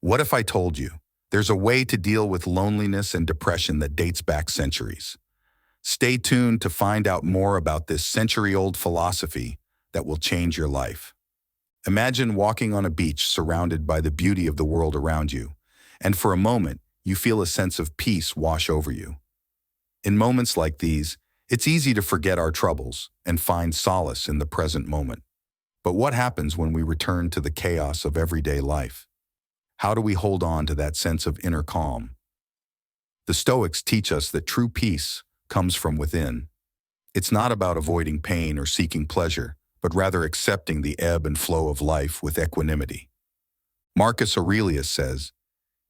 What if I told you there's a way to deal with loneliness and depression that dates back centuries? Stay tuned to find out more about this century-old philosophy that will change your life. Imagine walking on a beach surrounded by the beauty of the world around you, and for a moment, you feel a sense of peace wash over you. In moments like these, it's easy to forget our troubles and find solace in the present moment. But what happens when we return to the chaos of everyday life? How do we hold on to that sense of inner calm? The Stoics teach us that true peace comes from within. It's not about avoiding pain or seeking pleasure, but rather accepting the ebb and flow of life with equanimity. Marcus Aurelius says,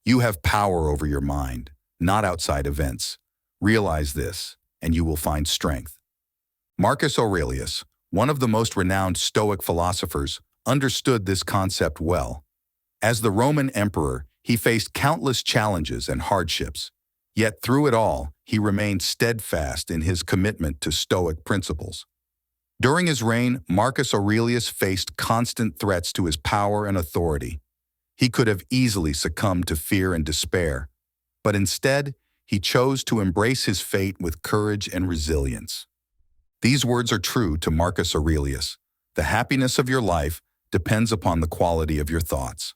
"You have power over your mind, not outside events. Realize this, and you will find strength." Marcus Aurelius, one of the most renowned Stoic philosophers, understood this concept well. As the Roman emperor, he faced countless challenges and hardships. Yet through it all, he remained steadfast in his commitment to Stoic principles. During his reign, Marcus Aurelius faced constant threats to his power and authority. He could have easily succumbed to fear and despair, but instead, he chose to embrace his fate with courage and resilience. These words are true to Marcus Aurelius. The happiness of your life depends upon the quality of your thoughts.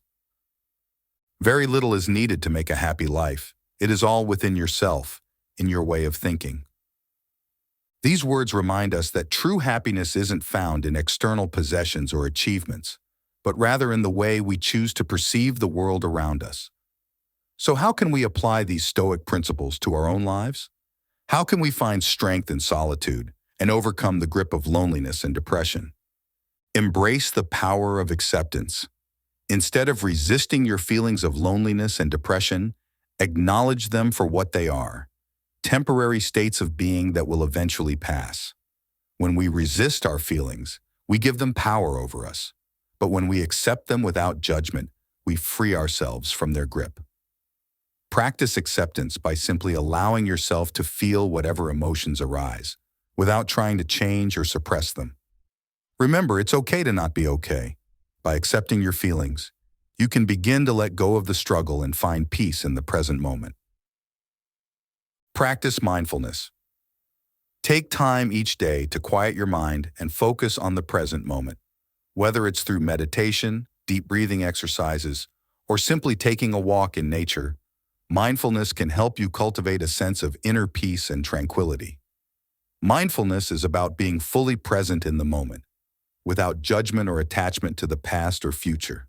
Very little is needed to make a happy life. It is all within yourself, in your way of thinking. These words remind us that true happiness isn't found in external possessions or achievements, but rather in the way we choose to perceive the world around us. So how can we apply these Stoic principles to our own lives? How can we find strength in solitude and overcome the grip of loneliness and depression? Embrace the power of acceptance. Instead of resisting your feelings of loneliness and depression, acknowledge them for what they are, temporary states of being that will eventually pass. When we resist our feelings, we give them power over us. But when we accept them without judgment, we free ourselves from their grip. Practice acceptance by simply allowing yourself to feel whatever emotions arise, without trying to change or suppress them. Remember, it's okay to not be okay. By accepting your feelings, you can begin to let go of the struggle and find peace in the present moment. Practice mindfulness. Take time each day to quiet your mind and focus on the present moment. Whether it's through meditation, deep breathing exercises, or simply taking a walk in nature, mindfulness can help you cultivate a sense of inner peace and tranquility. Mindfulness is about being fully present in the moment, without judgment or attachment to the past or future.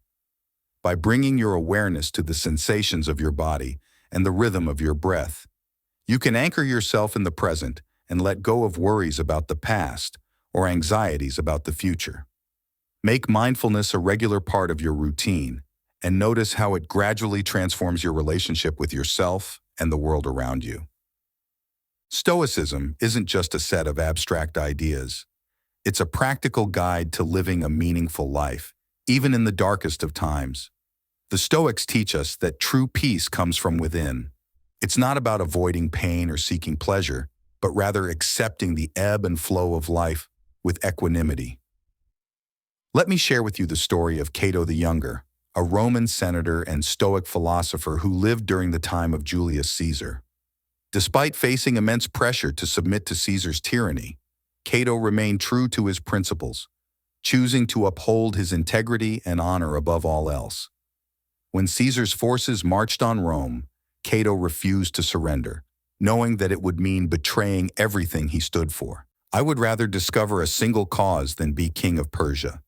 By bringing your awareness to the sensations of your body and the rhythm of your breath, you can anchor yourself in the present and let go of worries about the past or anxieties about the future. Make mindfulness a regular part of your routine and notice how it gradually transforms your relationship with yourself and the world around you. Stoicism isn't just a set of abstract ideas. It's a practical guide to living a meaningful life, even in the darkest of times. The Stoics teach us that true peace comes from within. It's not about avoiding pain or seeking pleasure, but rather accepting the ebb and flow of life with equanimity. Let me share with you the story of Cato the Younger, a Roman senator and Stoic philosopher who lived during the time of Julius Caesar. Despite facing immense pressure to submit to Caesar's tyranny, Cato remained true to his principles, choosing to uphold his integrity and honor above all else. When Caesar's forces marched on Rome, Cato refused to surrender, knowing that it would mean betraying everything he stood for. "I would rather discover a single cause than be king of Persia.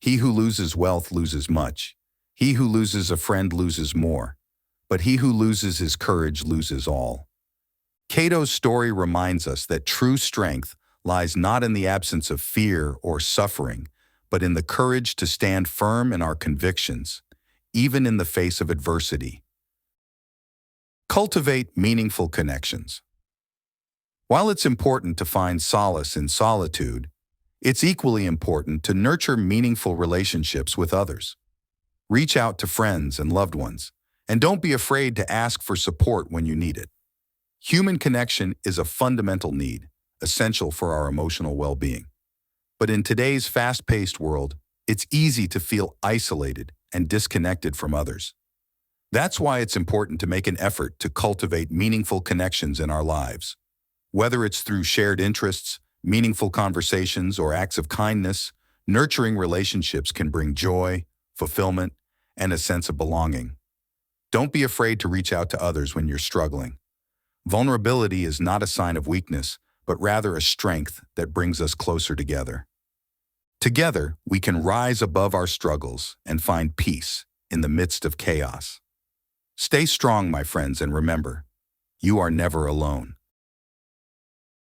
He who loses wealth loses much. He who loses a friend loses more. But he who loses his courage loses all." Cato's story reminds us that true strength lies not in the absence of fear or suffering, but in the courage to stand firm in our convictions, even in the face of adversity. Cultivate meaningful connections. While it's important to find solace in solitude, it's equally important to nurture meaningful relationships with others. Reach out to friends and loved ones, and don't be afraid to ask for support when you need it. Human connection is a fundamental need, essential for our emotional well-being. But in today's fast-paced world, it's easy to feel isolated and disconnected from others. That's why it's important to make an effort to cultivate meaningful connections in our lives. Whether it's through shared interests, meaningful conversations, or acts of kindness, nurturing relationships can bring joy, fulfillment, and a sense of belonging. Don't be afraid to reach out to others when you're struggling. Vulnerability is not a sign of weakness, but rather a strength that brings us closer together. Together, we can rise above our struggles and find peace in the midst of chaos. Stay strong, my friends, and remember, you are never alone.